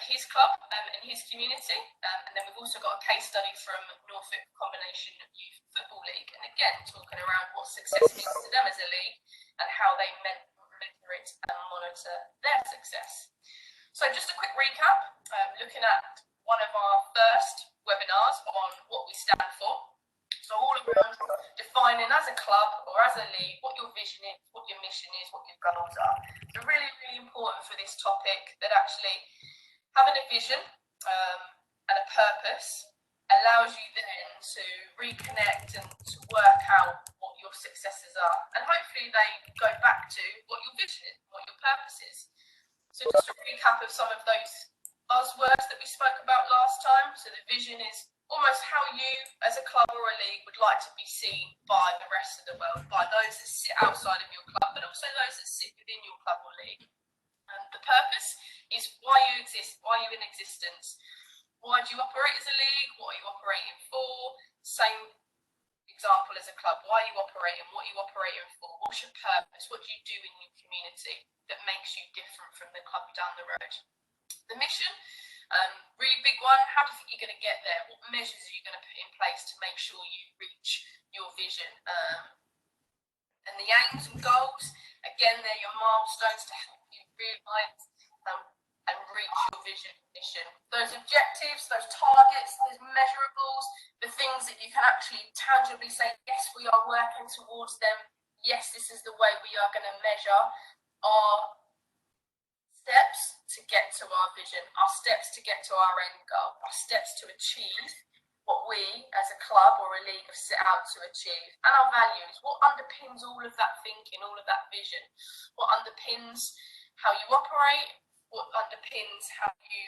his club and his community, and then we've also got a case study from Norfolk Combination Youth Football League, and again talking around what success means to them as a league and how they measure it and monitor their success. So just a quick recap, looking at one of our first webinars on what we stand for. So all around defining as a club or as a league what your vision is, what your mission is, what your goals are. So really, really important for this topic that actually having a vision and a purpose allows you then to reconnect and to work out what your successes are. And hopefully they go back to what your vision is, what your purpose is. So just a recap of some of those buzzwords that we spoke about last time. So the vision is almost how you as a club or a league would like to be seen by the rest of the world, by those that sit outside of your club, but also those that sit within your club or league. The purpose is why you exist, why you're in existence. Why do you operate as a league? What are you operating for? Same example as a club. Why are you operating? What are you operating for? What's your purpose? What do you do in your community that makes you different from the club down the road? The mission, really big one. How do you think you're going to get there? What measures are you going to put in place to make sure you reach your vision? And the aims and goals, again, they're your milestones to help you realise and reach your vision and mission. Those objectives, those targets, those measurables, the things that you can actually tangibly say, yes, we are working towards them. Yes, this is the way we are going to measure our steps to get to our vision, our steps to get to our end goal, our steps to achieve what we as a club or a league have set out to achieve, and our values. What underpins all of that thinking, all of that vision? What underpins how you operate? What underpins how you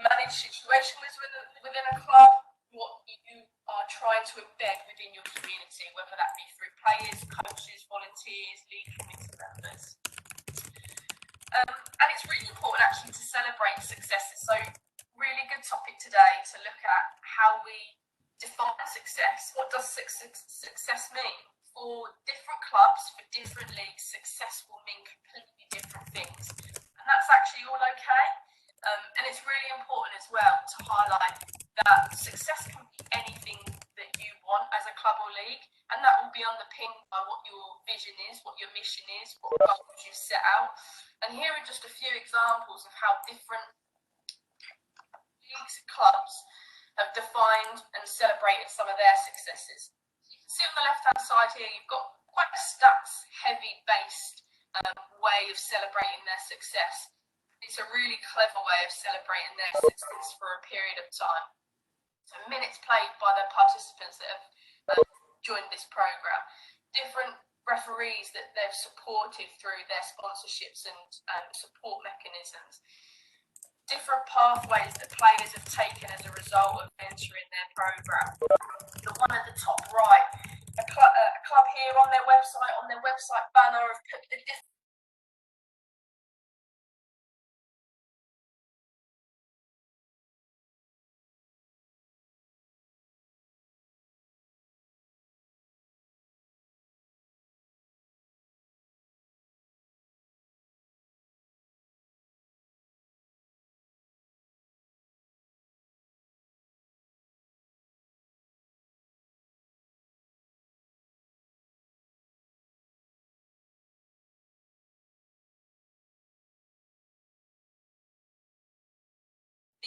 manage situations within a club? What you are trying to embed within your community, whether that be through players, coaches, volunteers, league committee members. And it's really important actually to celebrate successes. So really good topic today to look at how we define success. What does success mean? For different clubs, for different leagues, success will mean completely different things. And that's actually all okay. And it's really important as well to highlight that success can be anything that you want as a club or league, and that will be underpinned by what your vision is, what your mission is, what goals you've set out. And here are just a few examples of how different leagues and clubs have defined and celebrated some of their successes. You can see on the left-hand side here, you've got quite a stats-heavy based way of celebrating their success. It's a really clever way of celebrating their success for a period of time. So minutes played by the participants that have joined this program, different referees that they've supported through their sponsorships and support mechanisms, different pathways that players have taken as a result of entering their program. The one at the top right, a club here on their website banner have put the different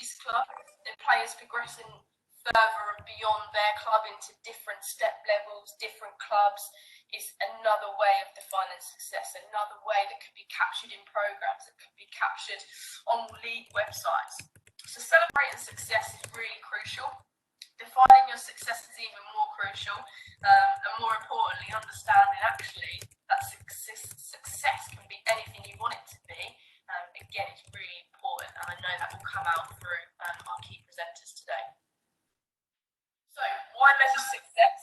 these clubs, their players progressing further and beyond their club into different step levels, different clubs, is another way of defining success, another way that can be captured in programs, that can be captured on league websites. So celebrating success is really crucial. Defining your success is even more crucial, and more importantly, understanding actually that success can be anything you want it to be. Again, it's really important, and I know that will come out through our key presenters today. So, why measure success?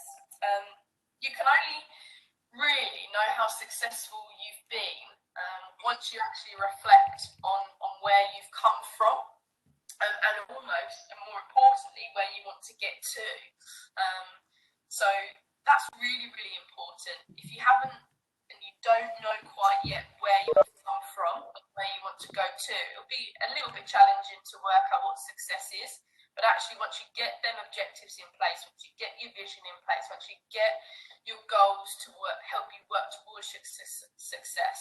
You can only really know how successful you've been once you actually reflect on where you've come from, and almost, and more importantly, where you want to get to. So that's really, really important. If you haven't and you don't know quite yet where you have come from and where you want to go to, it'll be a little bit challenging to work out what success is. But actually, once you get them objectives in place, once you get your vision in place, once you get your goals to help you work towards success,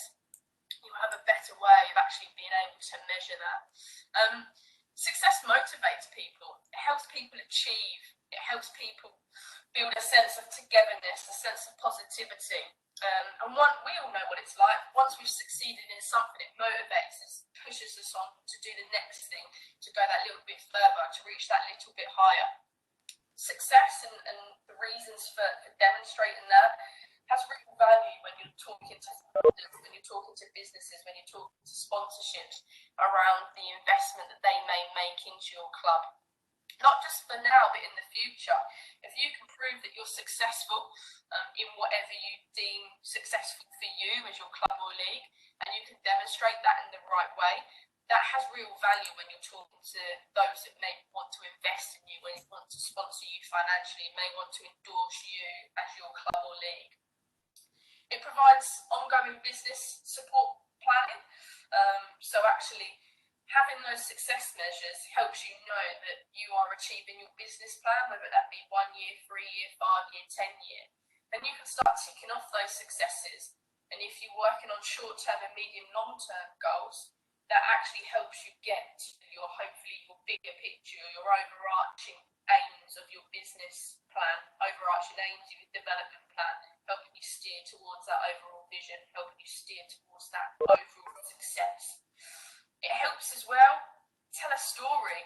you have a better way of actually being able to measure that. Success motivates people. It helps people achieve. It helps people build a sense of togetherness, a sense of positivity. We all know what it's like. Once we've succeeded in something, it motivates us, pushes us on to do the next thing, to go that little bit further, to reach that little bit higher. Success and the reasons for demonstrating that has real value when you're talking to funders, when you're talking to businesses, when you're talking to sponsorships around the investment that they may make into your club. Not just for now, but in the future. If you can prove that you're successful in whatever you deem successful for you as your club or league, and you can demonstrate that in the right way, that has real value when you're talking to those that may want to invest in you, when they want to sponsor you financially, may want to endorse you as your club or league. It provides ongoing business support planning. So actually, having those success measures helps you know that you are achieving your business plan, whether that be 1 year, 3 year, 5 year, 10 year. And you can start ticking off those successes. And if you're working on short-term and medium long-term goals, that actually helps you get to hopefully your bigger picture, your overarching aims of your business plan, overarching aims of your development plan, helping you steer towards that overall vision, helping you steer towards that overall success. It helps as well tell a story.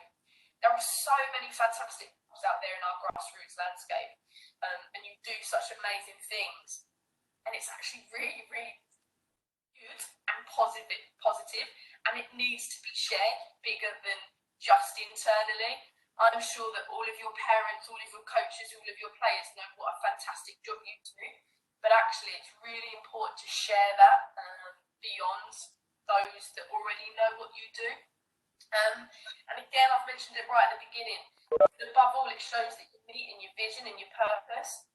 There are so many fantastic clubs out there in our grassroots landscape, and you do such amazing things, and it's actually really, really good and positive, and it needs to be shared bigger than just internally. I'm sure that all of your parents, all of your coaches, all of your players know what a fantastic job you do, but actually it's really important to share that beyond those that already know what you do. And again, I've mentioned it right at the beginning, but above all, it shows that you're meeting your vision and your purpose,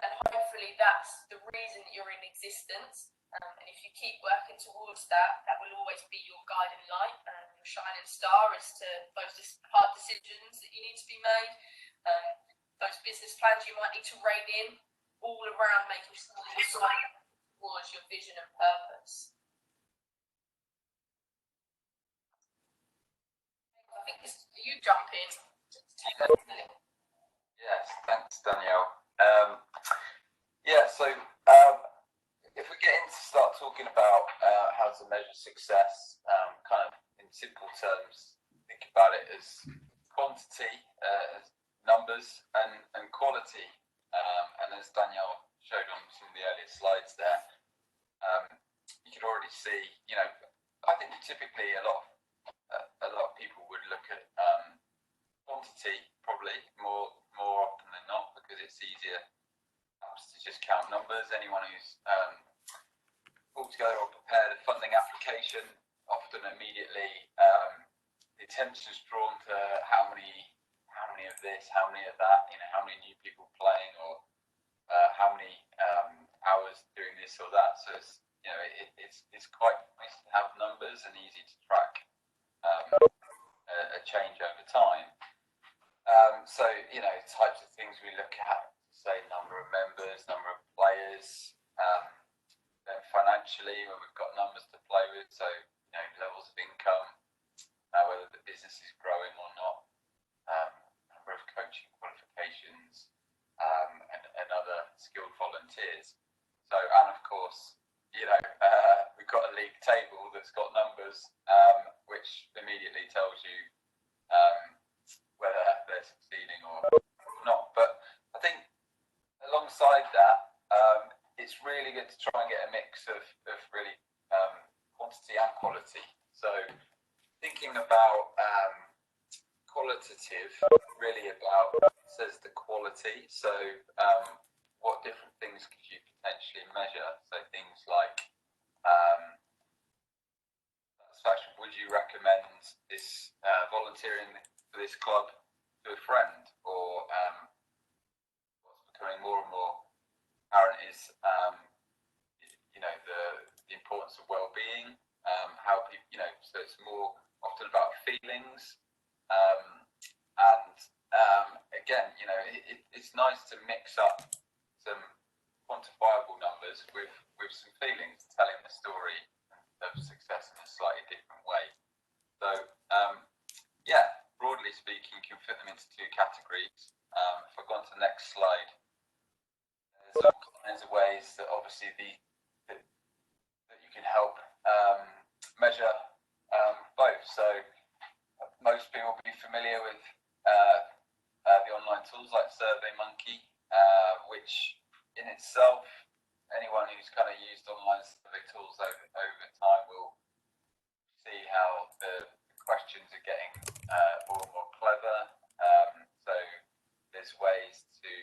and hopefully that's the reason that you're in existence. And if you keep working towards that, that will always be your guiding light, your shining star as to those hard decisions that you need to be made, those business plans you might need to rein in, all around making sure that you're solid towards your vision and purpose. I think you jump in to take that. Yes, thanks, Danielle. So if we get into start talking about how to measure success, kind of in simple terms, think about it as quantity, as numbers, and quality. And as Danielle showed on some of the earlier slides there, you can already see, I think typically a lot of people would look at quantity probably more often than not, because it's easier perhaps to just count numbers. Anyone who's pulled together or prepared a funding application, often immediately the attention is drawn to how many of this, how many of that, how many new people playing, or how many hours doing this or that. So it's quite nice to have numbers and easy to track a change over time. Types of things we look at, say number of members, number of players, then financially when we've got numbers to play with, so levels of income, whether the business is growing or not, number of coaching qualifications, and other skilled volunteers. So, and of course, we've got a league table that's got numbers, which immediately tells you whether they're succeeding or not. But I think alongside that, it's really good to try and get a mix of really quantity and quality. So thinking about qualitative, really about, says the quality. So what different things could you potentially measure? So things like satisfaction. Would you recommend this volunteering for this club to a friend? Or what's becoming more and more apparent is the importance of well-being. How people, so it's more often about feelings. And again, it's nice to mix up some quantifiable numbers with some feelings, telling the story of success in a slightly different way. So, broadly speaking, you can fit them into two categories. If I go on to the next slide, there's all kinds of ways that obviously that you can help measure both. So most people will be familiar with the online tools like SurveyMonkey, which in itself, anyone who's kind of used online survey tools over time will see how the questions are getting more and more clever. So there's ways to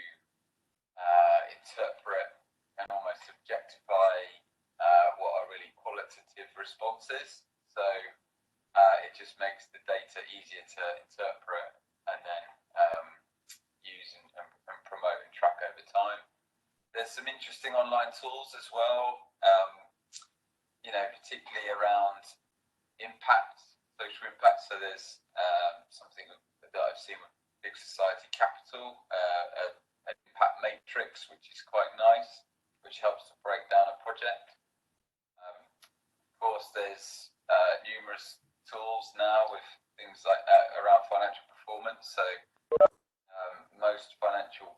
interpret and almost objectify what are really qualitative responses. So it just makes the data easier to interpret and then use and promote and track over time. There's some interesting online tools as well, particularly around impact, social impact. So there's something that I've seen with Big Society Capital, an impact matrix, which is quite nice, which helps to break down a project. Of course, there's numerous tools now with things like around financial performance. So most financial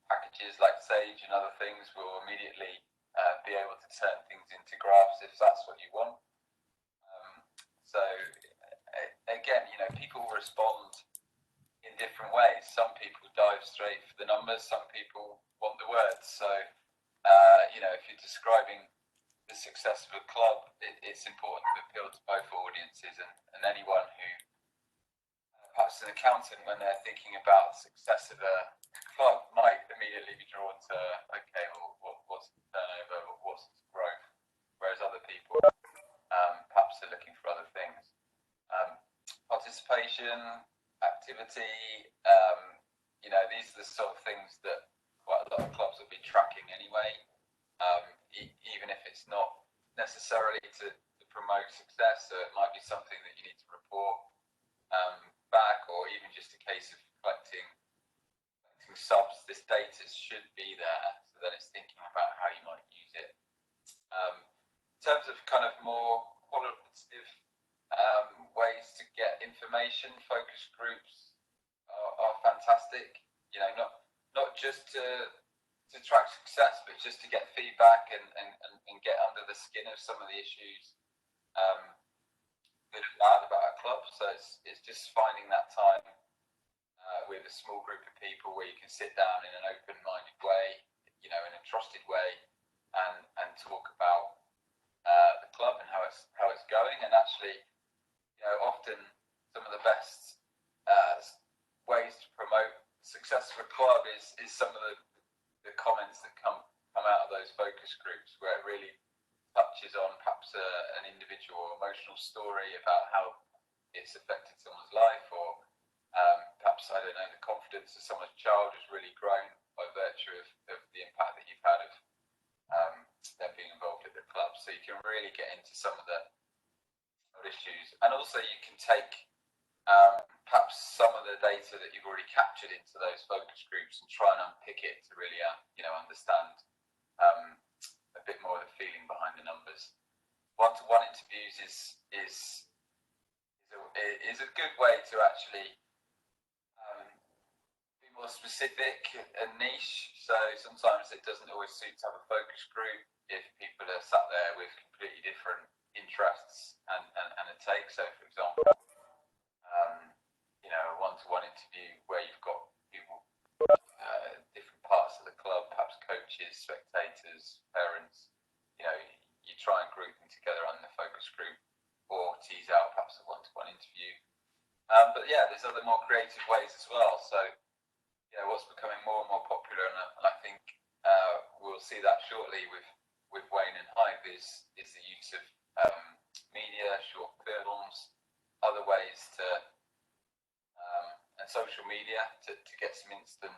packages like Sage and other things will immediately be able to turn things into graphs if that's what you want. So again, people respond in different ways. Some people dive straight for the numbers, some people want the words. So if you're describing the success of a club, it's important to appeal to both audiences, and anyone who perhaps an accountant, when they're thinking about success of a club, might immediately be drawn to, okay, well, what's the turnover, what's the growth, whereas other people perhaps are looking for other things. Participation, activity, these are the sort of things that quite a lot of clubs will be tracking anyway, even if it's not necessarily to promote success. So it might be something that you need to report back, or even just a case of collecting subs. This data should be there, so then it's thinking about how you might use it. In terms of kind of more qualitative ways to get information, focus groups are fantastic. Not just to track success, but just to get feedback and get under the skin of some of the issues that are bad about a club. So it's just finding that time with a small group of people where you can sit down in an open-minded way, in a trusted way, and talk about the club and how it's going. And actually, often some of the best ways to promote the success of a club is some of the comments that come out of those focus groups, where it really touches on perhaps an individual emotional story about how it's affected someone's life, or perhaps, I don't know, the confidence of someone's child has really grown by virtue of the impact that you've had of them being involved at the club. So you can really get into some of the issues, and also you can take perhaps some of the data that you've already captured into those focus groups and try and unpick it to really understand a bit more of the feeling behind the numbers. One-to-one interviews is a good way to actually be more specific and niche. So sometimes it doesn't always suit to have a focus group if people are sat there with completely different interests and a take. So for example, a one-to-one interview where you've got people different parts of the club, perhaps coaches, spectators, parents, you try and group them together on the focus group, or tease out perhaps a one-to-one interview. But yeah, there's other more creative ways as well. So what's becoming more and more popular, and I think we'll see that shortly with Wayne and Hive, is the use of media, short films, other ways to and social media to get some instant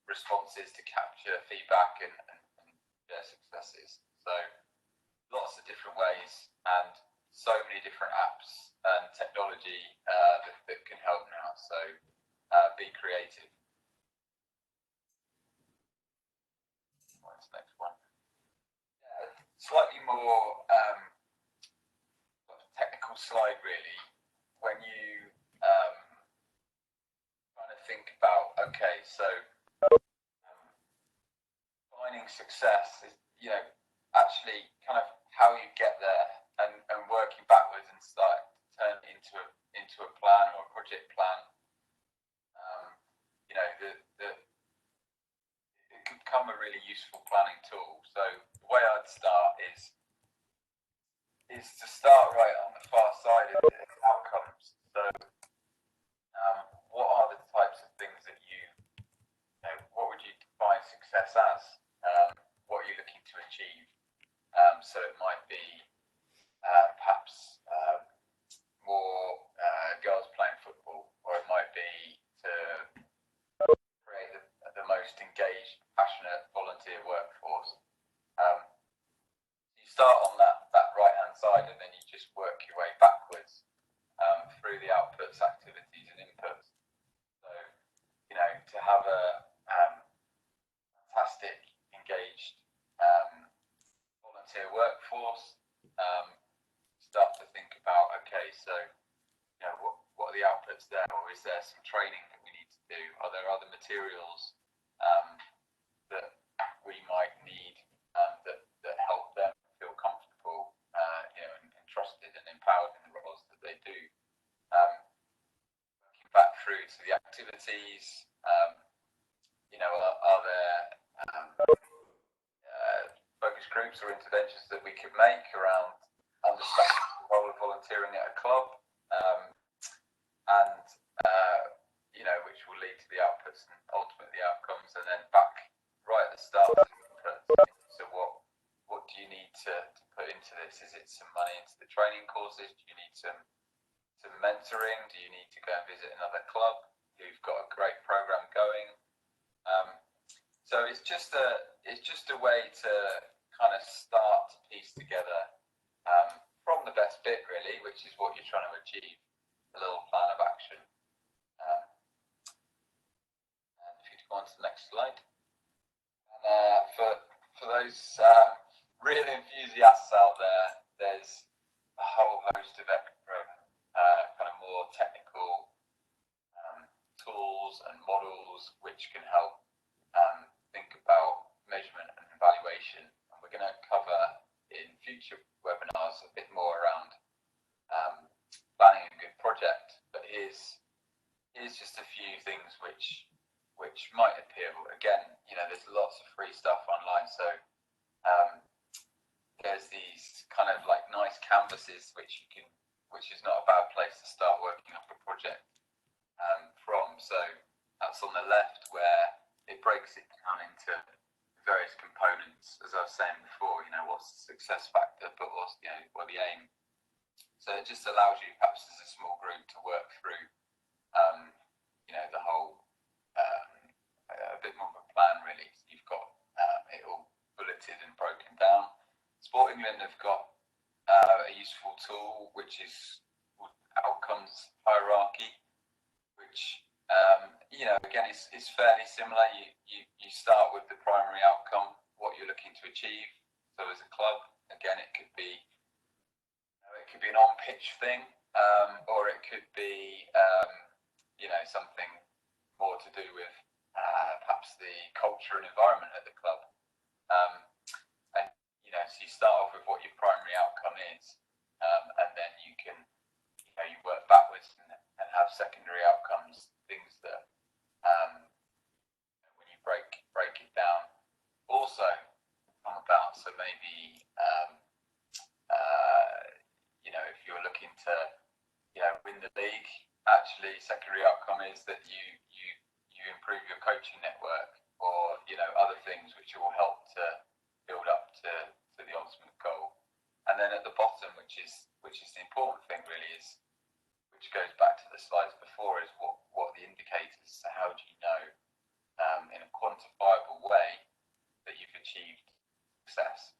responses, to capture feedback and share successes. So lots of different ways, and so many different apps and technology that can help now. So be creative. What's the next one? Slightly more technical slide, really. When you kind of think about, okay, so finding success is, actually kind of how you get there and working backwards and start turn it into a plan or a project plan. It can become a really useful planning tool. So the way I'd start is to start right on the far side of the outcomes. So what are the types of things that what would you define success as? What are you looking to achieve? So it might be perhaps more girls playing football, or it might be to create the most engaged, passionate volunteer workforce. You start on that right-hand side, and then you just work your way backwards through the outputs, activities, and inputs. So, to have a fantastic, engaged volunteer workforce, start to think about, okay, so what are the outputs there, or is there some training that we need to do? Are there other materials that we might need that help them feel comfortable, and trusted and empowered in the roles that they do? Working back through to the activities, are there focus groups or interventions that we could make around understanding the role of volunteering at a club, and which will lead to the outputs and ultimately outcomes, and then back right at the start of the inputs. So what do you need to put into this? Is it some money into the training courses? Do you need some mentoring? Do you need to go and visit another club who've got a great program going? So it's just a way to kind of start to piece together from the best bit, really, which is what you're trying to achieve, a little plan of action. And if you'd go on to the next slide. And for those real enthusiasts out there, there's a whole host of extra kind of more technical tools and models which can help think about measurement and evaluation. And we're going to cover in future webinars a bit more around planning a good project. But here's just a few things which might appeal. Again, there's lots of free stuff online. So there's these kind of like nice canvases which is not a bad place to start working up a project from. So that's on the left, where it breaks it down into various components, as I was saying before. What's the success factor, but what's what the aim. So it just allows you, perhaps as a small group, to work through the whole a bit more of a plan, really. So you've got it all bulleted and broken down. Sport England have got a useful tool which is called outcomes hierarchy, which again is fairly similar. You start with the primary outcome, what you're looking to achieve. So as a club, again, it could be an on-pitch thing, or it could be something more to do with perhaps the culture and environment at the club. And so you start off with what your primary outcome is, and then you can you work backwards and have secondary outcomes, things that when you break it down also come about. So maybe if you're looking to win the league, actually secondary outcome is that you improve your coaching network, or other things which will help to build up to the ultimate goal. And then at the bottom, which is the important thing, really, is, which goes back to the slides before, is what are the indicators? So how do you know in a quantifiable way that you've achieved success?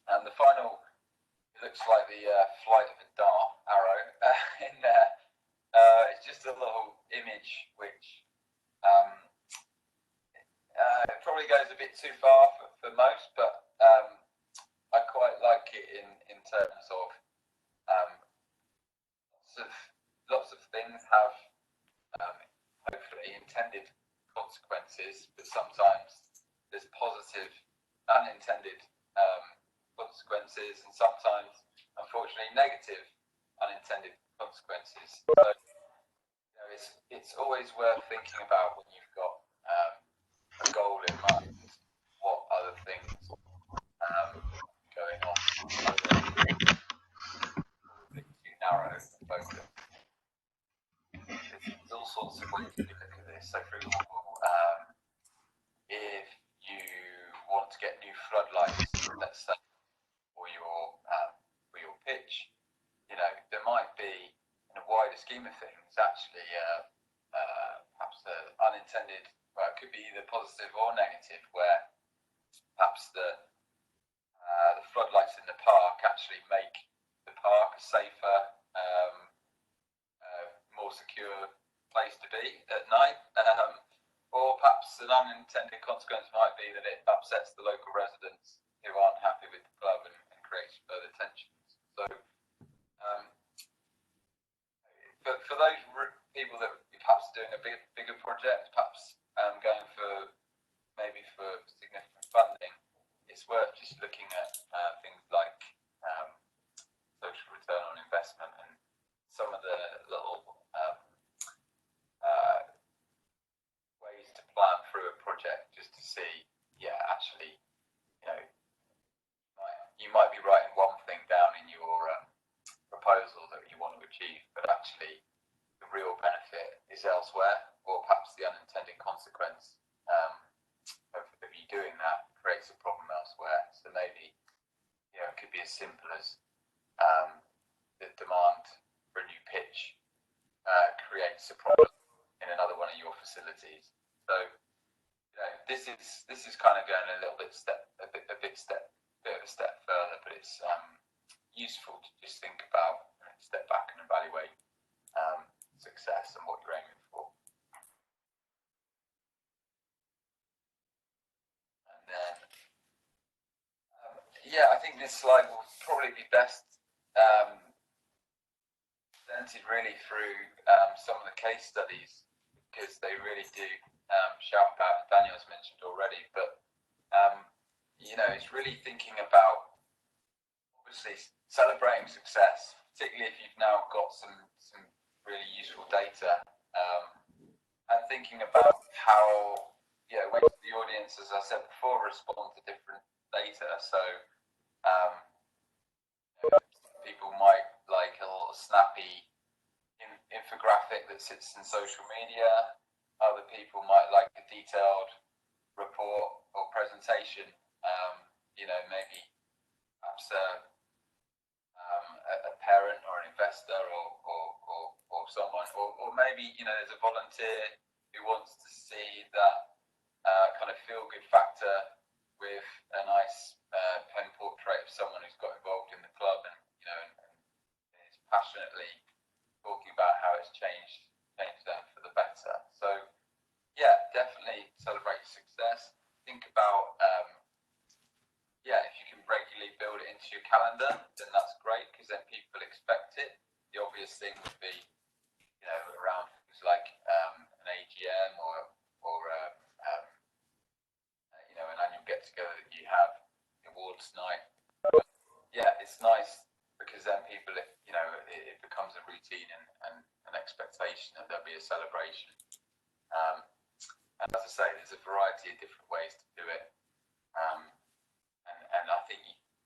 And the final it looks like the flight of a dart arrow in there. It's just a little image which it probably goes a bit too far for most, but I quite like it in terms of lots of things have hopefully intended consequences, but sometimes there's positive unintended consequences, and sometimes unfortunately negative unintended consequences. So it's always worth thinking about when you've got a goal in mind, what other things going on. Too narrow focus. There's all sorts of ways to look at this. So, for example, if you want to get new floodlights, let's say, for your pitch, there might be, in a wider scheme of things, actually perhaps unintended. Well, it could be either positive or negative, where perhaps the floodlights in the park actually make the park a safer, more secure place to be at night. Or perhaps an unintended consequence might be that it upsets the local residents who aren't happy with the club and creates further tensions. So, for those people that are perhaps doing a bigger project, perhaps going for significant funding, it's worth just looking at things like social return on investment and some of the little ways to plan through a project, just to see, actually, you might be writing one thing down in your proposal that you want to achieve, but actually the real benefit is elsewhere, or perhaps the unintended consequence of you doing that creates a problem elsewhere. So maybe it could be as simple as the demand for a new pitch creates a problem in another one of your facilities. So this is kind of going a little bit of a step further, but it's useful to just think about, step back and evaluate success and what you're aiming for. And then, I think this slide will probably be best presented really through some of the case studies, because they really do shout about, Daniel's mentioned already, but it's really thinking about obviously celebrating success, particularly if you've now got some really useful data, and thinking about how ways the audience, as I said before, respond to different data. So people might like a little snappy infographic that sits in social media. Other people might like a detailed report or presentation. Maybe perhaps a parent or an investor or someone, or maybe there's a volunteer who wants to see that kind of feel-good factor with a nice pen portrait of someone who's got involved in the club and is passionately talking about how it's changed them for the better. So definitely celebrate success. Think about if you can regularly build it into your calendar, then that's great, because then people expect it. The obvious thing would be around things like an AGM or an annual get together that you have, awards night. It's nice, because then people, it becomes a routine and an expectation that there'll be a celebration. And as I say, there's a variety of different ways to do it. And I think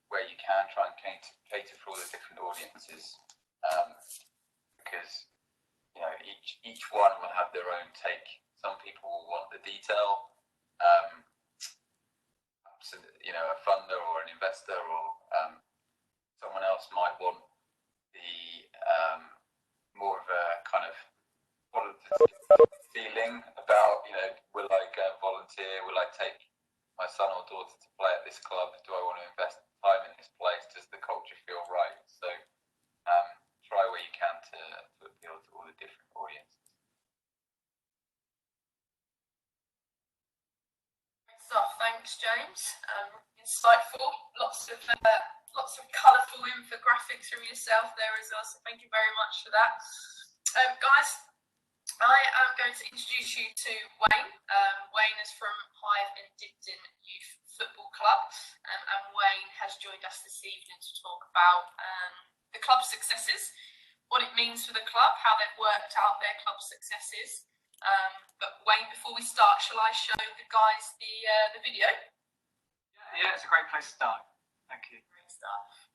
where you can try and cater for all the different audiences, because each one will have their own take. Some people will want the detail. Perhaps a funder or an investor or someone else might want the more of a kind of feeling about, will I go and volunteer? Will I take my son or daughter to play at this club? Do I want to invest time in this place? Does the culture feel right? Thanks, James. Insightful. Lots of colourful infographics from yourself there as well. So thank you very much for that, guys. I am going to introduce you to Wayne. Wayne is from Hive and Dibden Youth Football Club, and Wayne has joined us this evening to talk about the club's successes, what it means for the club, how they've worked out their club successes. But Wayne, before we start, shall I show the guys the video? Yeah, it's a great place to start. Thank you. Great stuff.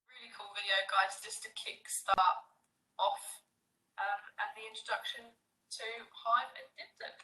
Really cool video, guys, just to kick-start off and the introduction to Hive and Dibden.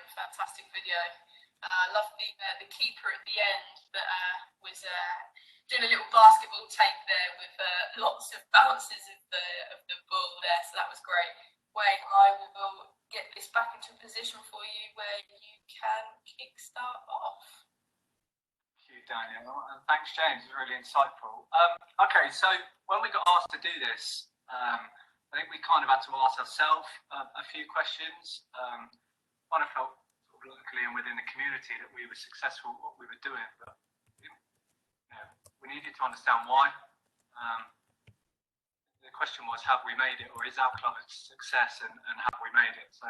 Fantastic video. Love the keeper at the end that was doing a little basketball take there with lots of bounces of the ball there. So that was great. Wayne, I will get this back into a position for you where you can kickstart off. Thank you, Daniel, and thanks, James. It was really insightful. Okay, so when we got asked to do this, I think we kind of had to ask ourselves a few questions. Kind of felt sort of locally and within the community that we were successful at what we were doing, but we needed to understand why. The question was, have we made it, or is our club a success, and have we made it? So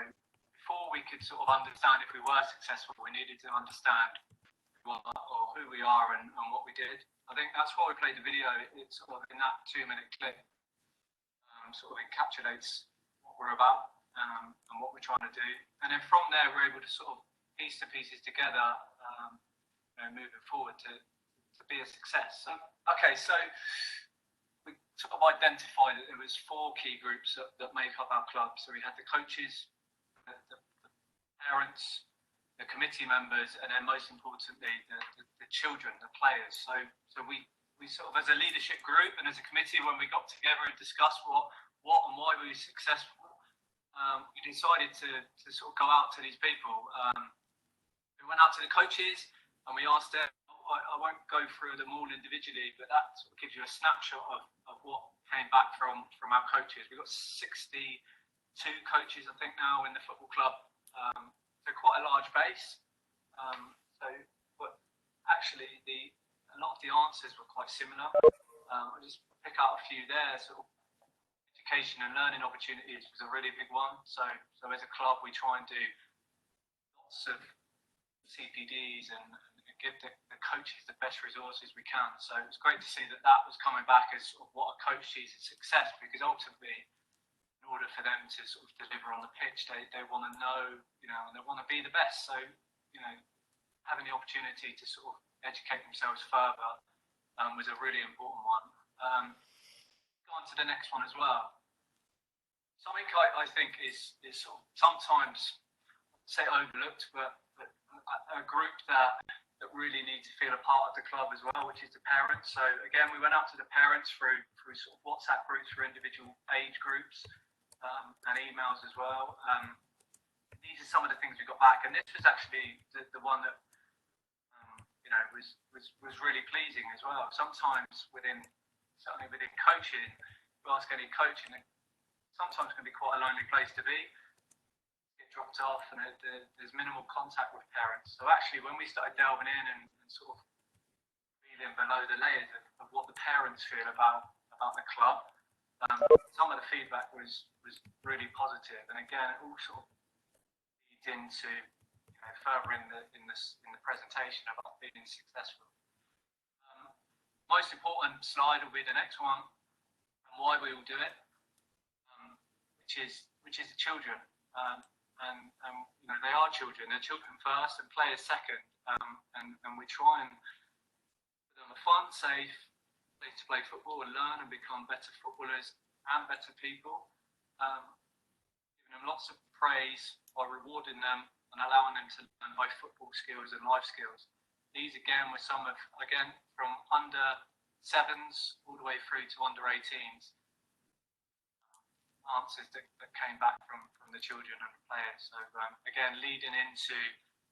before we could sort of understand if we were successful, we needed to understand who we are and what we did. I think that's why we played the video. It's sort of in that 2-minute clip sort of encapsulates what we're about and what we're trying to do. And then from there, we're able to sort of piece the pieces together, moving forward to be a success. So, okay, so we sort of identified that there was 4 key groups that make up our club. So we had the coaches, the parents, the committee members, and then most importantly, the children, the players. So we sort of, as a leadership group and as a committee, when we got together and discussed what and why we were successful, we decided to sort of go out to these people. We went out to the coaches and we asked them. I won't go through them all individually, but that sort of gives you a snapshot of what came back from our coaches. We've got 62 coaches, I think, now in the football club. So quite a large base. But actually, a lot of the answers were quite similar. I'll just pick out a few there. Sort of education and learning opportunities was a really big one. So as a club, we try and do lots of CPDs and give the coaches the best resources we can. So it's great to see that was coming back as sort of what a coach sees as success, because ultimately, in order for them to sort of deliver on the pitch, they want to know, and they want to be the best. So, having the opportunity to sort of educate themselves further was a really important one. Go on to the next one as well. Something I think is sort of sometimes, say, overlooked, but a group that really needs need to feel a part of the club as well, which is the parents. So again, we went out to the parents through sort of WhatsApp groups for individual age groups and emails as well. These are some of the things we got back, and this was actually the one that was really pleasing as well. Sometimes certainly within coaching, if you ask any coach, and sometimes it can be quite a lonely place to be. Get dropped off, and there's minimal contact with parents. So actually, when we started delving in and sort of feeling below the layers of what the parents feel about the club, some of the feedback was really positive. And again, it all sort of leads into further in the presentation about being successful. Most important slide will be the next one, and why we all do it, which is the children. And they are children. They're children first, and players second. And we try and give them a fun, safe place to play football and learn and become better footballers and better people. Giving them lots of praise by rewarding them and allowing them to learn both football skills and life skills. These again were some of, from under 7s all the way through to under 18s. Answers that came back from the children and the players. So again, leading into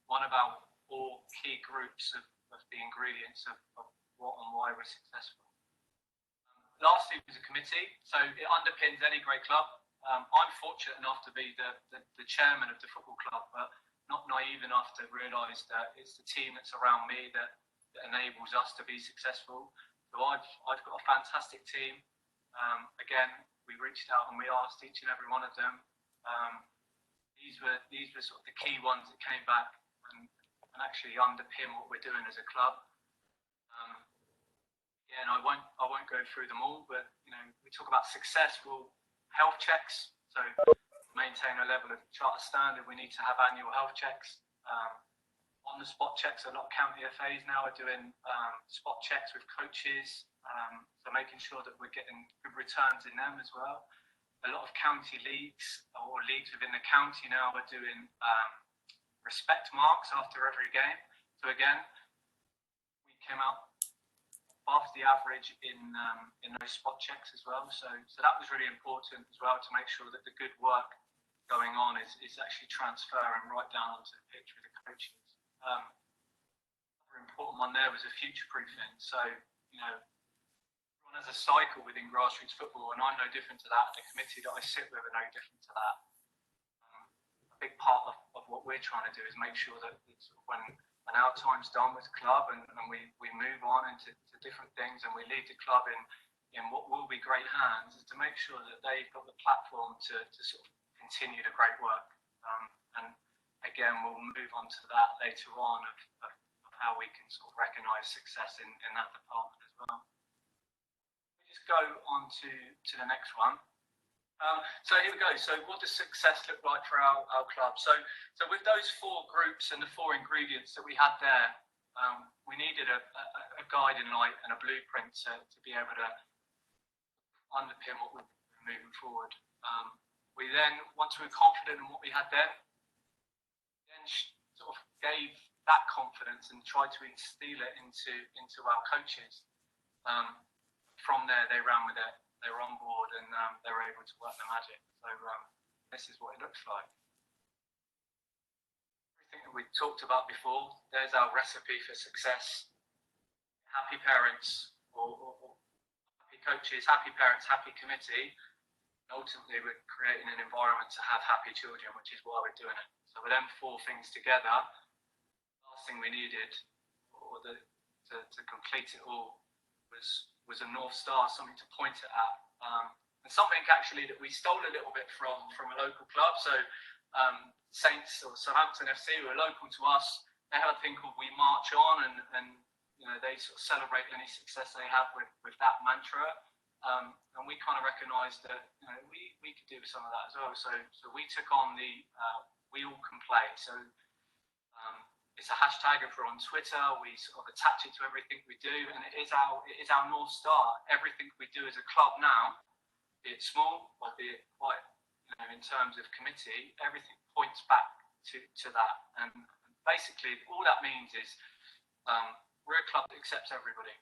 one of our 4 key groups of the ingredients of what and why we're successful. Lastly, was a committee. So it underpins any great club. I'm fortunate enough to be the chairman of the football club, but not naive enough to realise that it's the team that's around me that enables us to be successful. So I've got a fantastic team. Again, we reached out and we asked each and every one of them. These were sort of the key ones that came back and actually underpin what we're doing as a club. And I won't go through them all, but we talk about successful health checks. So maintain a level of charter standard, we need to have annual health checks. On the spot checks, a lot of county FAs now are doing spot checks with coaches, so making sure that we're getting good returns in them as well. A lot of county leagues or leagues within the county now are doing respect marks after every game. So again, we came out above the average in those spot checks as well. So that was really important as well, to make sure that the good work going on is actually transferring right down onto the pitch with the coaches. Another important one there was a future-proofing. So, everyone has a cycle within grassroots football, and I'm no different to that. The committee that I sit with are no different to that. A big part of what we're trying to do is make sure that when our time's done with the club and we move on into different things and we leave the club in what will be great hands, is to make sure that they've got the platform to sort of continue the great work. And again, we'll move on to that later on of how we can sort of recognise success in that department as well. We just go on to the next one. So here we go. So what does success look like for our club? So with those 4 groups and the 4 ingredients that we had there, we needed a guiding light and a blueprint to be able to underpin what we're moving forward. We then, once we were confident in what we had then sort of gave that confidence and tried to instill it into our coaches. From there, they ran with it. They were on board and they were able to work the magic. So this is what it looks like. Everything that we talked about before, there's our recipe for success. Happy parents or happy coaches, happy parents, happy committee. Ultimately, we're creating an environment to have happy children, which is why we're doing it. So with them 4 things together, the last thing we needed to complete it all was a North Star, something to point it at. And something actually that we stole a little bit from a local club. So Saints or Southampton FC, who are local to us, they have a thing called We March On, and they sort of celebrate any success they have with that mantra. And we kind of recognised that we could do some of that as well. So we took on the We All Can Play. So it's a hashtag. If we're on Twitter, we sort of attach it to everything we do, and it is our North Star. Everything we do as a club now, be it small or be it quite, in terms of committee, everything points back to that. And basically, all that means is we're a club that accepts everybody.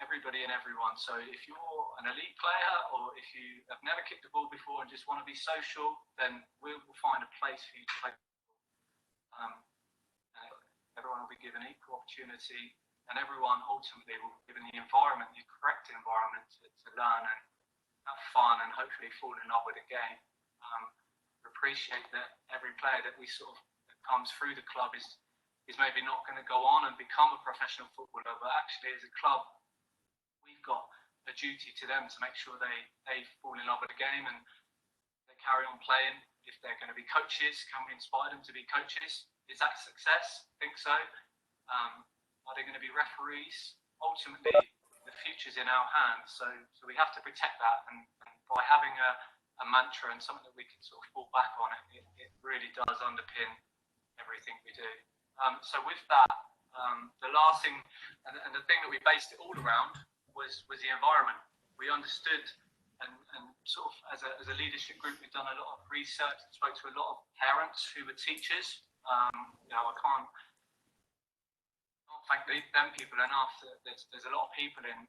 Everybody and everyone. So if you're an elite player, or if you have never kicked a ball before and just want to be social, then we will find a place for you to play. Everyone will be given equal opportunity, and everyone ultimately will be given the environment, the correct environment to learn and have fun and hopefully fall in love with the game. Appreciate that every player that that comes through the club is maybe not going to go on and become a professional footballer, but actually as a club, we've got a duty to them to make sure they fall in love with the game and they carry on playing. If they're going to be coaches, can we inspire them to be coaches? Is that success? I think so. Are they going to be referees? Ultimately, the future's in our hands, so we have to protect that. And by having a mantra and something that we can sort of fall back on, it really does underpin everything we do. So with that, the last thing, and the thing that we based it all around, was the environment. We understood, and sort of as a leadership group, we've done a lot of research, spoke to a lot of parents who were teachers. I can't thank them people enough. There's a lot of people in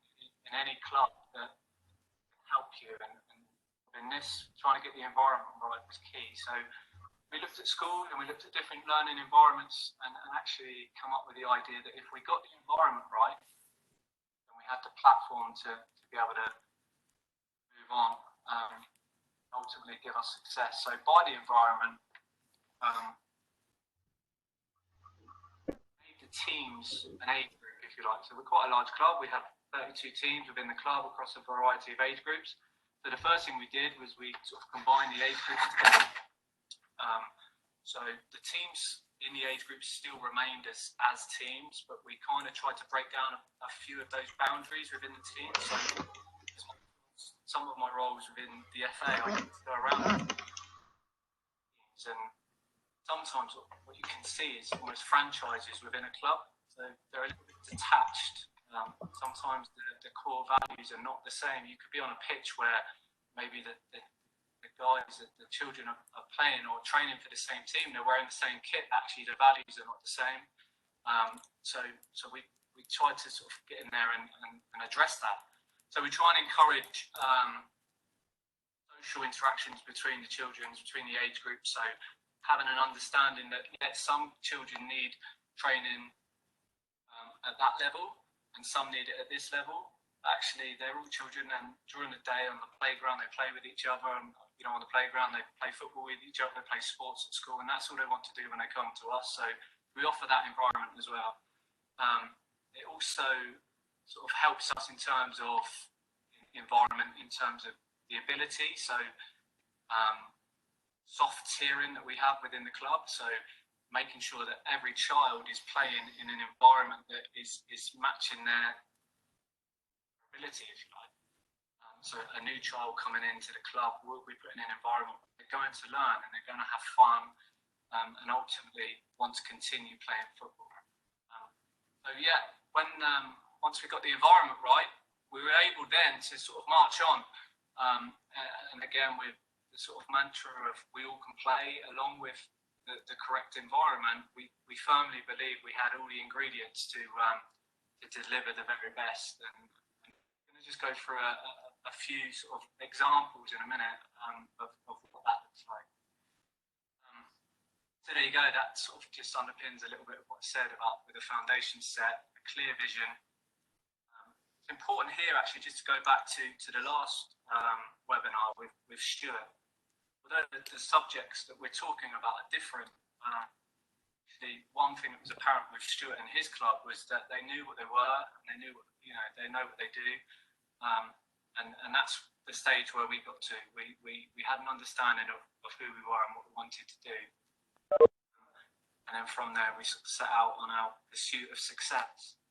any club that can help you, and in this, trying to get the environment right was key. So we looked at school and we looked at different learning environments, and actually come up with the idea that if we got the environment right, had the platform to be able to move on, ultimately give us success. So by the environment, made the teams an age group, if you like. So we're quite a large club. We have 32 teams within the club across a variety of age groups. So the first thing we did was we sort of combined the age groups together. So the teams in the age groups still remained as teams, but we kind of tried to break down a few of those boundaries within the team. So some of my roles within the FA, I get to go around teams, and sometimes what you can see is almost franchises within a club. So they're a little bit detached. Sometimes the core values are not the same. You could be on a pitch where maybe the guys, the children are playing or training for the same team, they're wearing the same kit, actually the values are not the same. So we try to sort of get in there and address that. So we try and encourage social interactions between the children, between the age groups. So having an understanding that some children need training at that level and some need it at this level. Actually, they're all children, and during the day on the playground, they play with each other, and on the playground, they play football with each other, they play sports at school, and that's all they want to do when they come to us. So we offer that environment as well. It also sort of helps us in terms of environment, in terms of the ability. So soft tiering that we have within the club. So making sure that every child is playing in an environment that is matching their ability, if you like. So a new child coming into the club will be put in an environment where they're going to learn and they're going to have fun, and ultimately want to continue playing football. So yeah, when once we got the environment right, we were able then to sort of march on. And again, with the sort of mantra of we all can play, along with the correct environment, we firmly believe we had all the ingredients to deliver the very best. And I'm going to just go through a few sort of examples in a minute of what that looks like. So there you go, that sort of just underpins a little bit of what I said about with the foundation set, a clear vision. It's important here actually just to go back to the last webinar with Stuart. Although the subjects that we're talking about are different, actually one thing that was apparent with Stuart and his club was that they knew what they were, and they knew what, they know what they do. And that's the stage where we got to. We had an understanding of who we were and what we wanted to do. And then from there, we sort of set out on our pursuit of success.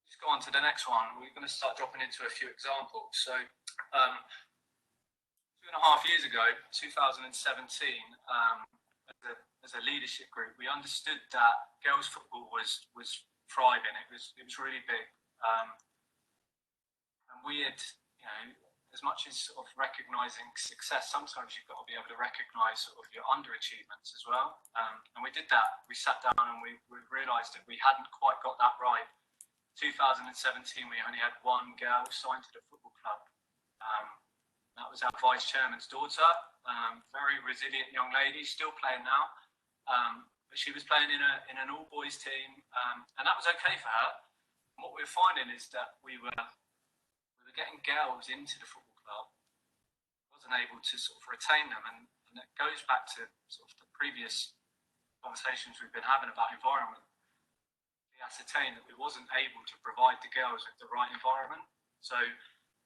Just go on to the next one. We're going to start dropping into a few examples. So 2.5 years ago, 2017, as a leadership group, we understood that girls' football was thriving. It was really big. And we had, as much as sort of recognising success, sometimes you've got to be able to recognise sort of your underachievements as well. And we did that. We sat down and we realised that we hadn't quite got that right. 2017, we only had one girl signed to the football club. That was our vice chairman's daughter. Very resilient young lady, still playing now. But she was playing in an all-boys team, and that was okay for her. And what we were finding is that we were getting girls into the football club, wasn't able to sort of retain them, and it goes back to sort of the previous conversations we've been having about environment. We ascertained that we wasn't able to provide the girls with the right environment. So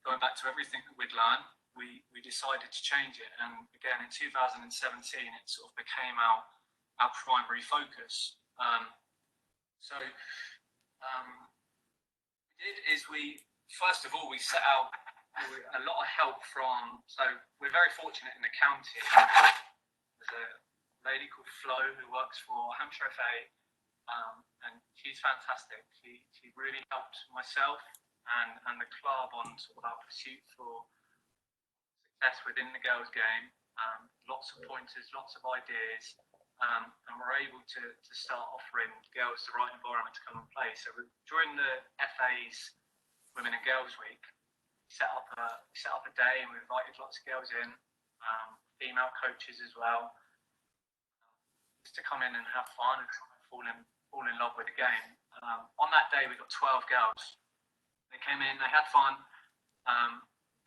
going back to everything that we'd learned, we decided to change it. And again, in 2017, it sort of became our primary focus. We did is first of all, we set out a lot of help from, so we're very fortunate in the county. There's a lady called Flo who works for Hampshire FA, and she's fantastic. She really helped myself and the club on sort of our pursuit for success within the girls' game. Lots of pointers, lots of ideas, and we're able to start offering girls the right environment to come and play. So during the FA's Women and Girls Week, we set up a day and we invited lots of girls in, female coaches as well, just to come in and have fun and fall in love with the game. On that day, we got 12 girls. They came in, they had fun,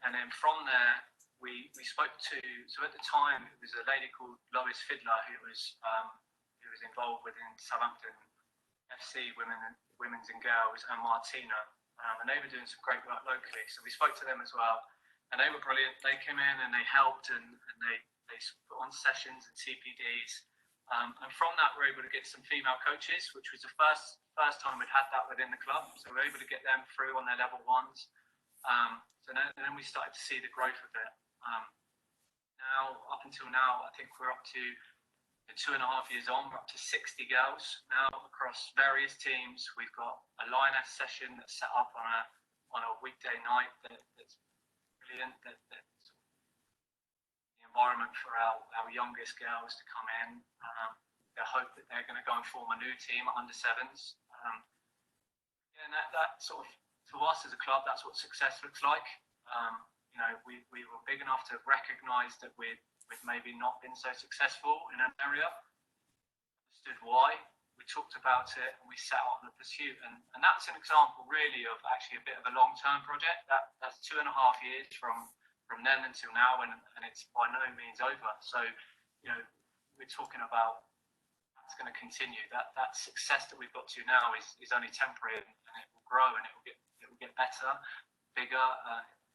and then from there, we spoke to. So at the time, it was a lady called Lois Fiddler who was involved within Southampton FC Women's and Girls, and Martina. And they were doing some great work locally. So we spoke to them as well. And they were brilliant. They came in and they helped and they put on sessions and TPDs. And from that, we were able to get some female coaches, which was the first time we'd had that within the club. So we were able to get them through on their level ones. So then we started to see the growth of it. Now, up until now, I think we're up to 2.5 years on, we're up to 60 girls now across various teams. We've got a lioness session that's set up on a weekday night that's brilliant. That the environment for our youngest girls to come in. They hope that they're going to go and form a new team at under sevens. And that sort of, to us as a club, that's what success looks like. We were big enough to recognise that we'd maybe not been so successful in an area, understood why, we talked about it, and we set out on the pursuit. And that's an example really of actually a bit of a long-term project. That's 2.5 years from then until now, and it's by no means over. So, we're talking about that's going to continue. That success that we've got to now is only temporary, and it will grow and it will get better, bigger.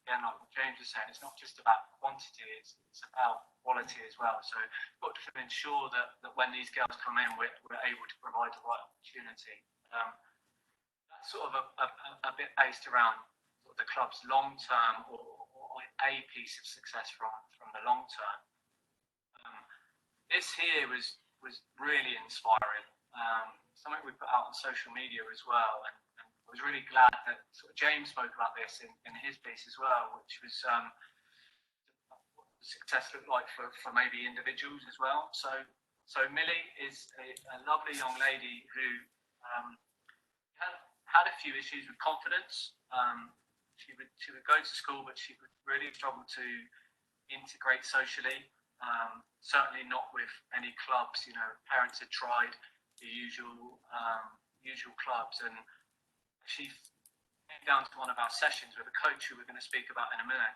Again, like what James was saying, it's not just about quantity, it's about quality as well. So we've got to ensure that when these girls come in, we're able to provide the right opportunity. That's sort of a bit based around the club's long-term or a piece of success from the long term. This here was really inspiring. Something we put out on social media as well, and I was really glad that sort of James spoke about this in his piece as well, which was what success looked like for maybe individuals as well. So Millie is a lovely young lady who had a few issues with confidence. She would go to school, but she would really struggle to integrate socially. Certainly not with any clubs. Parents had tried the usual clubs, and she came down to one of our sessions with a coach who we're going to speak about in a minute,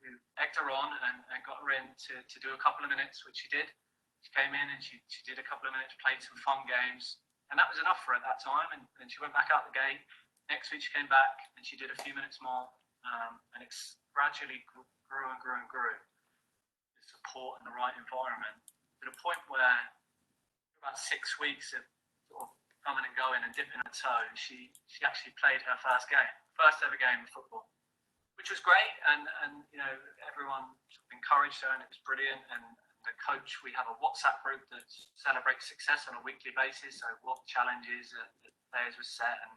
who egged her on and got her in to do a couple of minutes, which she did. She came in and she did a couple of minutes, played some fun games, and that was enough for her at that time. And she went back out the gate. Next week she came back and she did a few minutes more, and it's gradually grew and grew and grew. The support and the right environment, to the point where about 6 weeks of sort of coming and going and dipping her toe, she actually played her first ever game of football, which was great. And everyone sort of encouraged her, and it was brilliant. And the coach, we have a WhatsApp group that celebrates success on a weekly basis. So what challenges the players were set, and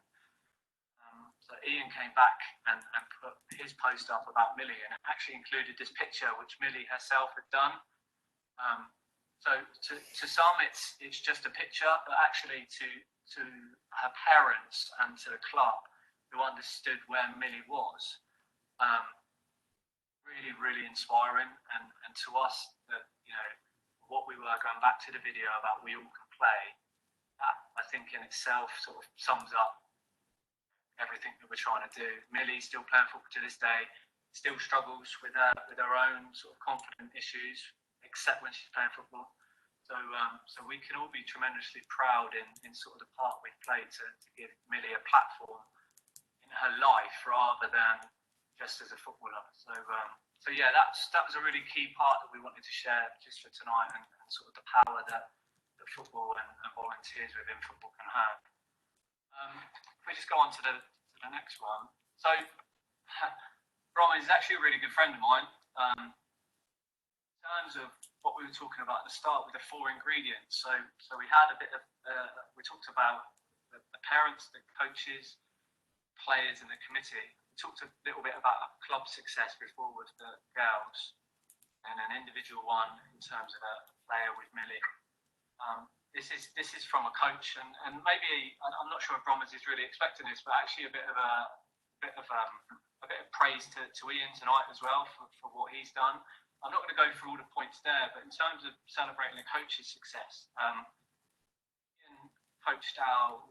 So Ian came back and put his post up about Millie, and it actually included this picture which Millie herself had done. So to some it's just a picture, but actually to her parents and to the club who understood where Millie was, really, really inspiring. And to us, that, you know, what we were going back to the video about we all can play, that I think in itself sort of sums up everything that we're trying to do. Millie's still playing football to this day, still struggles with her own sort of confident issues, except when she's playing football. So we can all be tremendously proud in sort of the part we've played to give Millie a platform in her life rather than just as a footballer. So yeah, that was a really key part that we wanted to share just for tonight, and sort of the power that football and volunteers within football can have. If we just go on to the next one. So Brom is actually a really good friend of mine. In terms of what we were talking about at the start with the 4 ingredients. So we had a bit of, we talked about the parents, the coaches, players and the committee. We talked a little bit about club success before with the girls, and an individual one in terms of a player with Millie. This is from a coach, and maybe I'm not sure if Bromers is really expecting this, but actually a bit of praise to Ian tonight as well for what he's done. I'm not going to go through all the points there, but in terms of celebrating a coach's success, Ian coached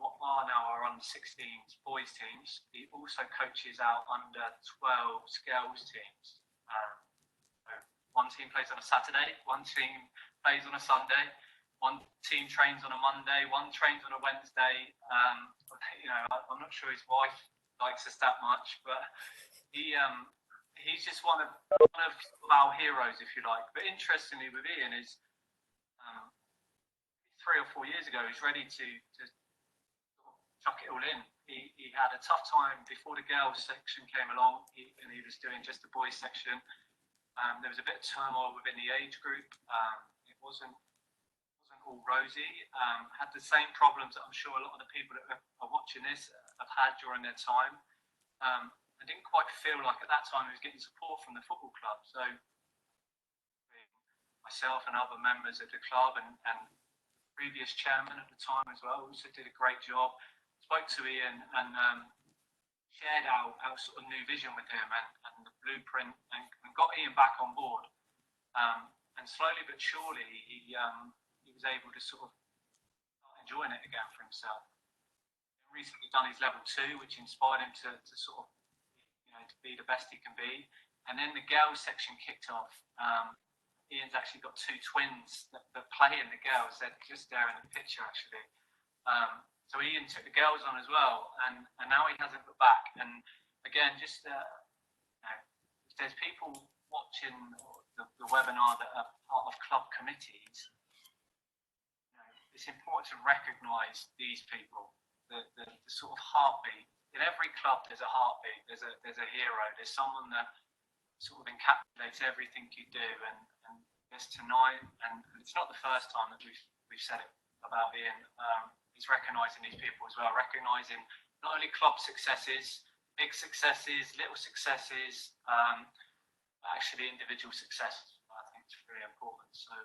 what are now our under-16s boys teams. He also coaches our under-12 girls teams. So one team plays on a Saturday, one team plays on a Sunday, one team trains on a Monday, one trains on a Wednesday. You know, I'm not sure his wife likes us that much, but he's just one of our heroes, if you like. But interestingly with Ian is 3 or 4 years ago, he's ready to chuck it all in. He had a tough time before the girls section came along, and he was doing just the boys section. There was a bit of turmoil within the age group. It wasn't all rosy. Had the same problems that I'm sure a lot of the people that are watching this have had during their time. I didn't quite feel like at that time he was getting support from the football club. So myself and other members of the club and previous chairman at the time as well also did a great job. Spoke to Ian and shared our sort of new vision with him and the blueprint, and got Ian back on board. And slowly but surely he was able to sort of start enjoying it again for himself. He recently done his level 2, which inspired him to sort of, you know, to be the best he can be. And then the girls section kicked off. Ian's actually got 2 twins that play in the girls. They're just there in the picture actually. So Ian took the girls on as well, and now he hasn't looked back. And again, just you know, if there's people watching the webinar that are part of club committees, you know, it's important to recognise these people, the sort of heartbeat. In every club, there's a heartbeat. There's a hero. There's someone that sort of encapsulates everything you do. And this tonight, and it's not the first time that we've said it about Ian. He's recognising these people as well, recognising not only club successes, big successes, little successes, but actually individual successes. I think it's really important. So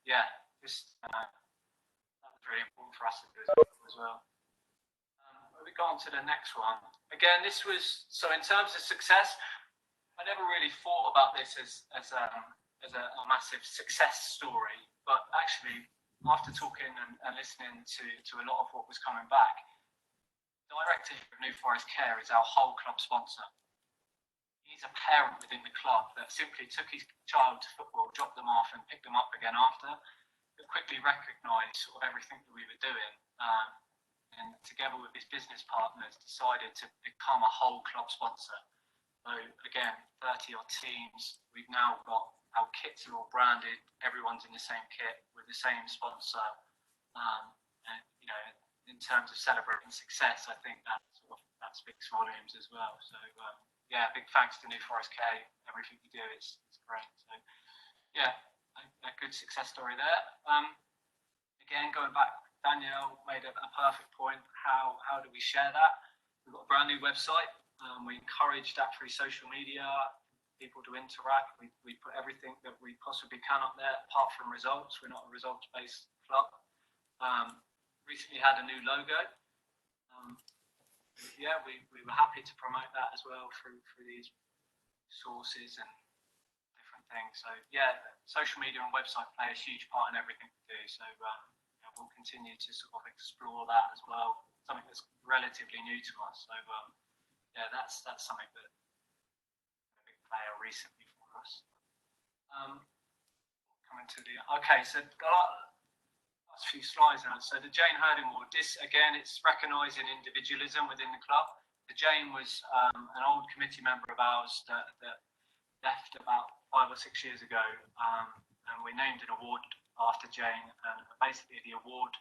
yeah, just that was really important for us to do as well. We go on to the next one. Again, this was, so in terms of success, I never really thought about this as a massive success story, but actually after talking and listening to a lot of what was coming back, the director of New Forest Care is our whole club sponsor. He's a parent within the club that simply took his child to football, dropped them off and picked them up again after, but quickly recognised sort of everything that we were doing, and together with his business partners decided to become a whole club sponsor. So again, 30 odd teams, we've now got, our kits are all branded, everyone's in the same kit with the same sponsor. And you know, in terms of celebrating success, I think that speaks volumes as well. So yeah, big thanks to New Forest K. Everything you do is great. So yeah, a good success story there. Again, going back, Danielle made a perfect point. How do we share that? We've got a brand new website. We encourage that through social media, people to interact. We put everything that we possibly can up there, apart from results. We're not a results-based club. Recently had a new logo. Yeah, we were happy to promote that as well through these sources and different things. So yeah, social media and website play a huge part in everything we do. So yeah, we'll continue to sort of explore that as well. Something that's relatively new to us. So yeah, that's something that a big player recently for us. Coming to the so the last few slides now. So the Jane Herding Award. This again, it's recognising individualism within the club. The Jane was an old committee member of ours that left about 5 or 6 years ago, and we named an award after Jane. And basically, the award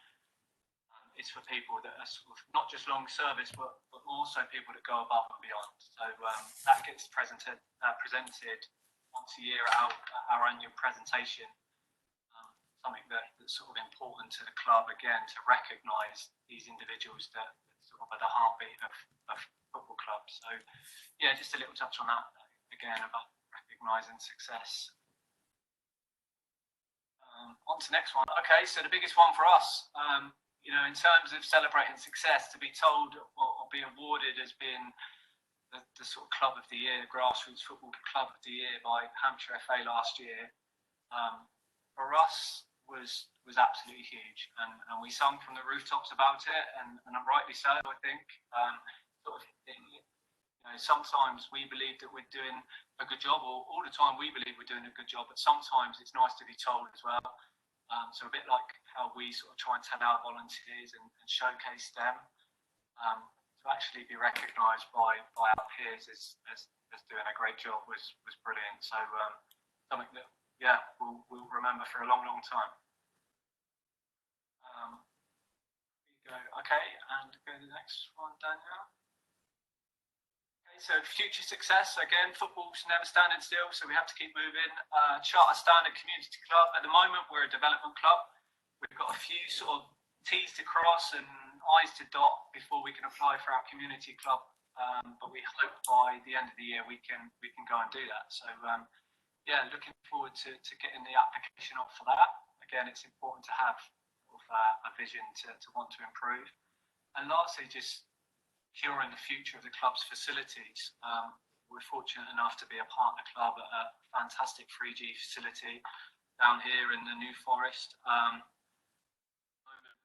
is for people that are sort of not just long service, but also people that go above and beyond. So that gets presented once a year at our annual presentation. Something that's sort of important to the club, again, to recognise these individuals that sort of are the heartbeat of football clubs. So yeah, just a little touch on that again about recognising success. On to the next one. Okay, so the biggest one for us, you know, in terms of celebrating success, to be told or be awarded as being the sort of club of the year, the grassroots football club of the year by Hampshire FA last year, for us was absolutely huge, and we sung from the rooftops about it, and rightly so, I think. Sort of, you know, sometimes we believe that we're doing a good job, or all the time we believe we're doing a good job, but sometimes it's nice to be told as well. So a bit like how we sort of try and tell our volunteers and showcase them, to actually be recognised by our peers as doing a great job was brilliant. So something that, yeah, we'll remember for a long, long time. Here you go. Okay, and go to the next one, Daniel. Okay, so future success. Again, football's never standing still, so we have to keep moving. Charter Standard Community Club. At the moment, we're a development club. We've got a few sort of T's to cross and I's to dot before we can apply for our community club. But we hope by the end of the year we can go and do that. So yeah, looking forward to getting the application off for that. Again, it's important to have a vision to want to improve. And lastly, just securing the future of the club's facilities. We're fortunate enough to be a partner club at a fantastic 3G facility down here in the New Forest.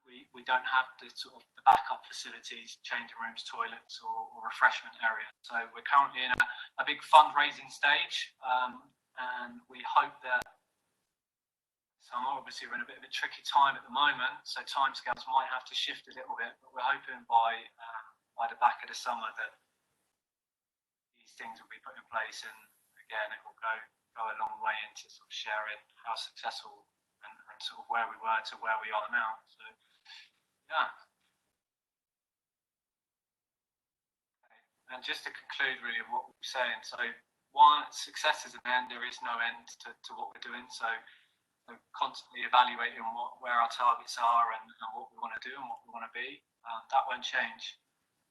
We don't have the sort of the backup facilities, changing rooms, toilets, or refreshment area. So we're currently in a big fundraising stage, and we hope that obviously we're in a bit of a tricky time at the moment, so timescales might have to shift a little bit, but we're hoping by the back of the summer that these things will be put in place, and again it will go a long way into sort of sharing how successful and sort of where we were to where we are now. So yeah. Okay. And just to conclude really of what we're saying, so one, success is an end, there is no end to what we're doing. So constantly evaluating where our targets are and what we want to do and what we want to be. That won't change.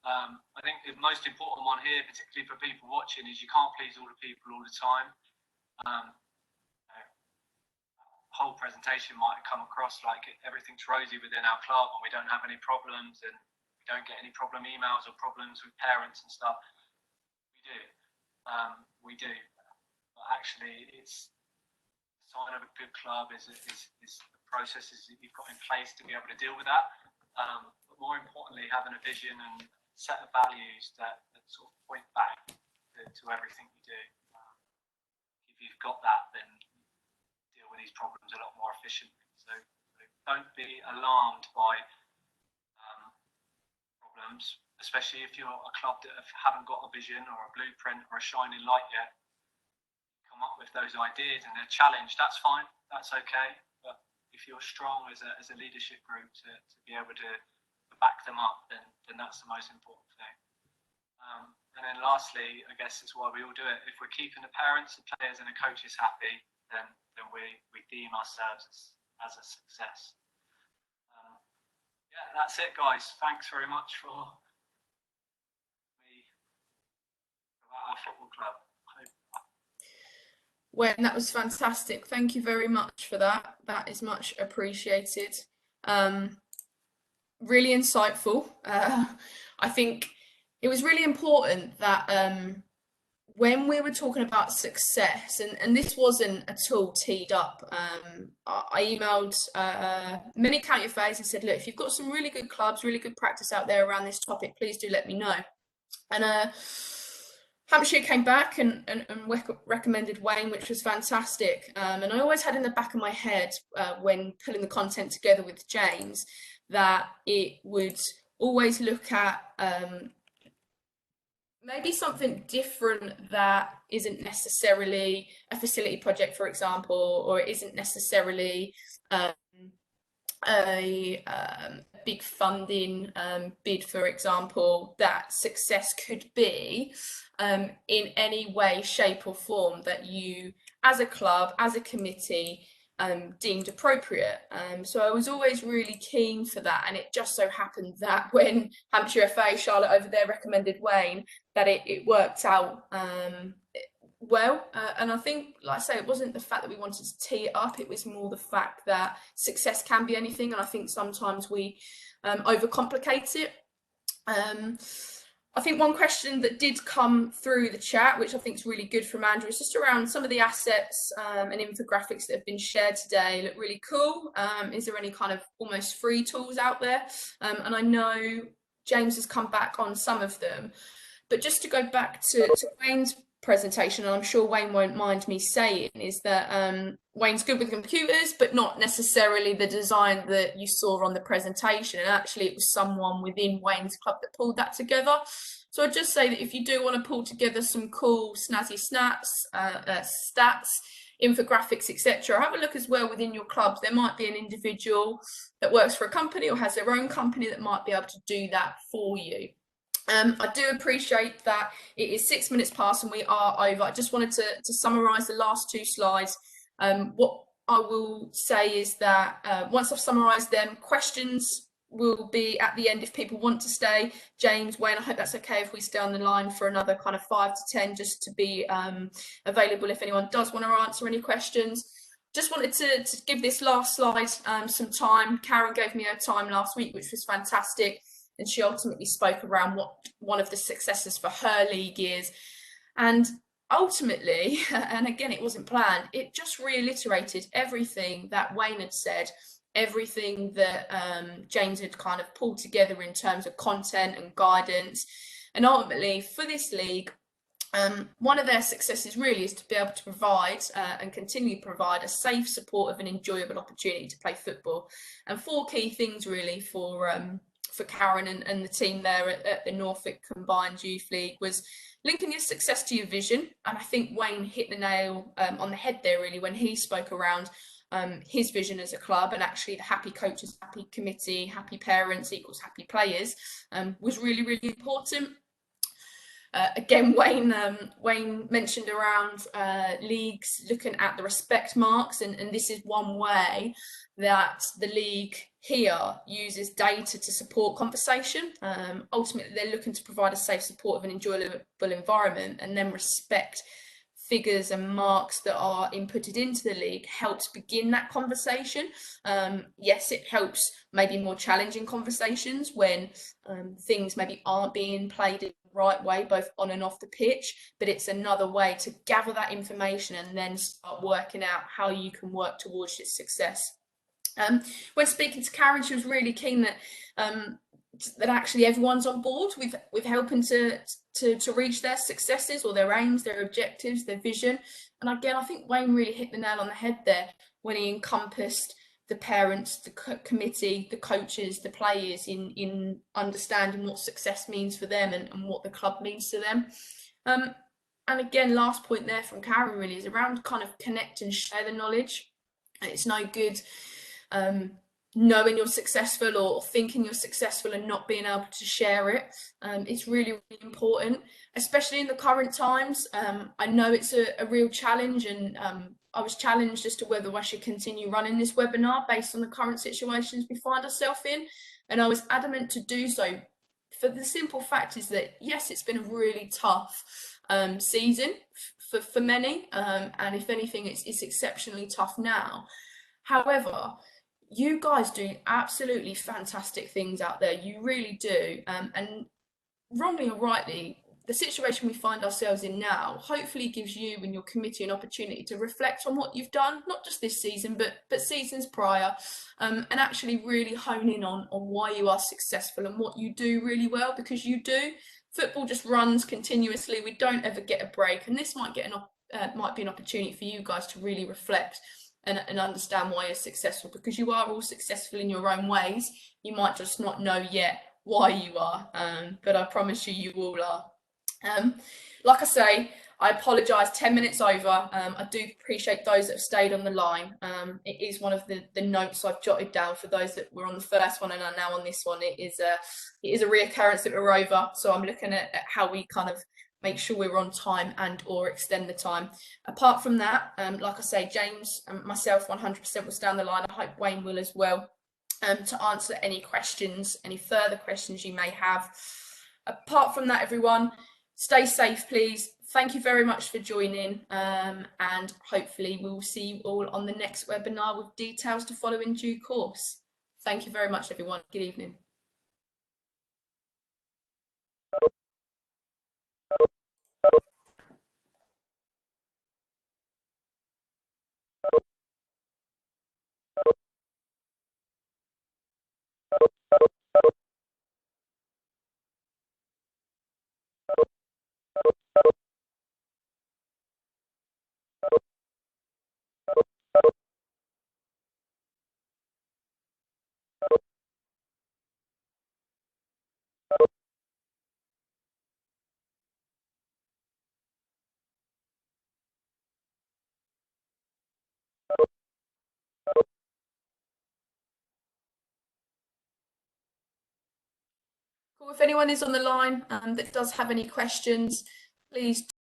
I think the most important one here, particularly for people watching, is you can't please all the people all the time. The whole presentation might come across like everything's rosy within our club and we don't have any problems and we don't get any problem emails or problems with parents and stuff. We do. But actually, it's sign of a good club is the processes that you've got in place to be able to deal with that. But more importantly, having a vision and set of values that sort of point back to everything you do. If you've got that, then you deal with these problems a lot more efficiently. So don't be alarmed by problems, especially if you're a club that haven't got a vision or a blueprint or a shining light yet. Up with those ideas and they're challenged, that's fine, that's okay. But if you're strong as a leadership group to be able to back them up, then that's the most important thing. And then lastly, I guess it's why we all do it. If we're keeping the parents, the players and the coaches happy, then we deem ourselves as a success. Yeah, that's it guys. Thanks very much for me football club. Well, that was fantastic. Thank you very much for that. That is much appreciated. Really insightful. I think it was really important that when we were talking about success, and this wasn't at all teed up, I emailed many county affairs and said, look, if you've got some really good clubs, really good practice out there around this topic, please do let me know. And Hampshire came back and recommended Wayne, which was fantastic. And I always had in the back of my head when pulling the content together with James that it would always look at maybe something different that isn't necessarily a facility project, for example, or it isn't necessarily a big funding bid, for example, that success could be in any way, shape or form that you as a club, as a committee, deemed appropriate. So I was always really keen for that, and it just so happened that when Hampshire FA, Charlotte over there recommended Wayne, that it worked out well, and I think, like I say, it wasn't the fact that we wanted to tee it up, it was more the fact that success can be anything, and I think sometimes we overcomplicate it. I think one question that did come through the chat, which I think is really good from Andrew, is just around some of the assets and infographics that have been shared today. Look really cool. Is there any kind of almost free tools out there? And I know James has come back on some of them, but just to go back to Wayne's presentation, and I'm sure Wayne won't mind me saying, is that Wayne's good with computers, but not necessarily the design that you saw on the presentation. And actually it was someone within Wayne's club that pulled that together. So I'd just say that if you do want to pull together some cool snazzy stats, infographics, etc., have a look as well within your clubs. There might be an individual that works for a company or has their own company that might be able to do that for you. I do appreciate that it is 6 minutes past and we are over. I just wanted to summarise the last two slides. What I will say is that once I've summarised them, questions will be at the end if people want to stay. James, Wayne, I hope that's okay if we stay on the line for another kind of 5 to 10 just to be available if anyone does want to answer any questions. Just wanted to give this last slide some time. Karen gave me her time last week, which was fantastic. And she ultimately spoke around what one of the successes for her league is. And ultimately, and again, it wasn't planned, it just reiterated everything that Wayne had said, everything that James had kind of pulled together in terms of content and guidance. And ultimately, for this league, one of their successes really is to be able to provide and continue to provide a safe, supportive and enjoyable opportunity to play football. And 4 key things really for Karen and the team there at the Norfolk Combined Youth League was linking your success to your vision. And I think Wayne hit the nail on the head there really when he spoke around his vision as a club, and actually the happy coaches, happy committee, happy parents equals happy players was really, really important. Again, Wayne mentioned around leagues looking at the respect marks, and this is one way that the league here uses data to support conversation. Ultimately, they're looking to provide a safe, supportive and enjoyable environment, and then respect figures and marks that are inputted into the league helps begin that conversation. Yes, it helps maybe more challenging conversations when things maybe aren't being played in the right way, both on and off the pitch, but it's another way to gather that information and then start working out how you can work towards its success. When speaking to Karen, she was really keen that that actually everyone's on board with helping to reach their successes or their aims, their objectives, their vision. And again, I think Wayne really hit the nail on the head there when he encompassed the parents, the committee, the coaches, the players in understanding what success means for them and what the club means to them. And again, last point there from Karen really is around kind of connect and share the knowledge. It's no good knowing you're successful or thinking you're successful and not being able to share it. It's really, really important, especially in the current times. I know it's a real challenge, and I was challenged as to whether I should continue running this webinar based on the current situations we find ourselves in, and I was adamant to do so for the simple fact is that yes, it's been a really tough season for many, and if anything, it's exceptionally tough now. However, you guys do absolutely fantastic things out there. You really do, and wrongly or rightly, the situation we find ourselves in now hopefully gives you and your committee an opportunity to reflect on what you've done, not just this season, but seasons prior, and actually really hone in on why you are successful and what you do really well, because you do. Football just runs continuously. We don't ever get a break, and this might might be an opportunity for you guys to really reflect and understand why you're successful, because you are all successful in your own ways. You might just not know yet why you are, but I promise you, you all are. Like I say, I apologise, 10 minutes over. I do appreciate those that have stayed on the line. It is one of the notes I've jotted down for those that were on the first one and are now on this one. It is a reoccurrence that we're over, so I'm looking at how we kind of make sure we're on time and or extend the time. Apart from that, like I say, James and myself 100% will stay on the line. I hope Wayne will as well, to answer any questions, any further questions you may have. Apart from that, everyone, stay safe, please. Thank you very much for joining, and hopefully we will see you all on the next webinar with details to follow in due course. Thank you very much, everyone. Good evening. Cool. If anyone is on the line that does have any questions, please